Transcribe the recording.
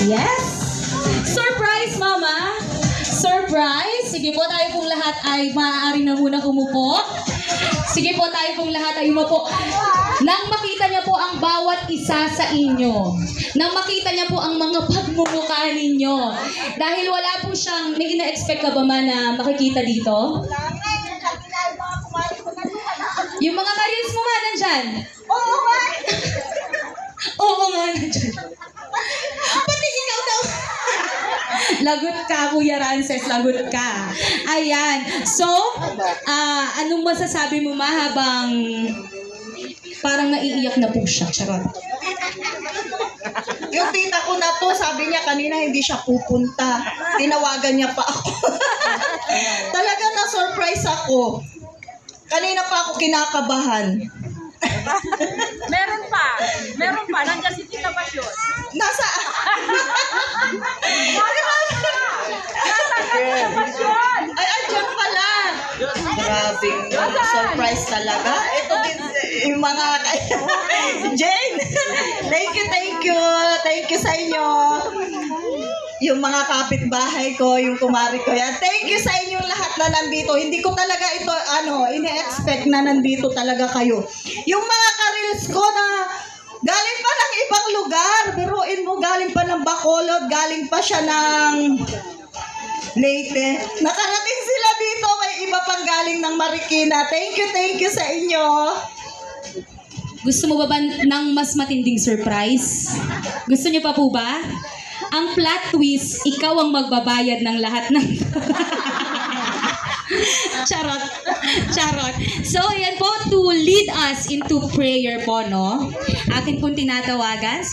Yes! Surprise, Mama! Surprise! Sige po, tayo pong lahat ay maaari na muna umupo. Sige po, tayo pong lahat ay umupo. Nang makita niya po ang bawat isa sa inyo, nang makita niya po ang mga pagmumukha ninyo, dahil wala po siyang, may ina-expect ka ba man na makikita dito? Yung mga careers mo man nandyan? Oo nga nandyan. Pati ikaw daw. Lagot ka, Kuya Rances, lagot ka. Ayan. So, anong masasabi mo habang parang naiiyak na po siya? Charot. Yung tita ko na to, sabi niya kanina hindi siya pupunta. Tinawagan niya pa ako. Talagang na-surprise ako. Kanina pa ako kinakabahan. Meron pa. Nandiyan si Tita Pasyon. Nasa... Tita Pasyon! Ay, andyan pala. Grabe, surprise talaga. Ito din, yung mga... Jane, thank you. Thank you sa inyo. Yung mga kapitbahay ko, yung kumari ko yan. Thank you sa inyong lahat na nandito. Hindi ko talaga ito, ine-expect na nandito talaga kayo. Yung mga karils ko na galing pa ng ibang lugar. Biruin mo, galing pa ng Bacolod, galing pa siya ng Leyte. Nakarating sila dito, may iba pang galing ng Marikina. Thank you sa inyo. Gusto mo ba ng mas matinding surprise? Gusto niyo pa po ba? Ang plot twist, ikaw ang magbabayad ng lahat ng... Charot. So, ayan po, to lead us into prayer po, no? Akin pong tinatawagan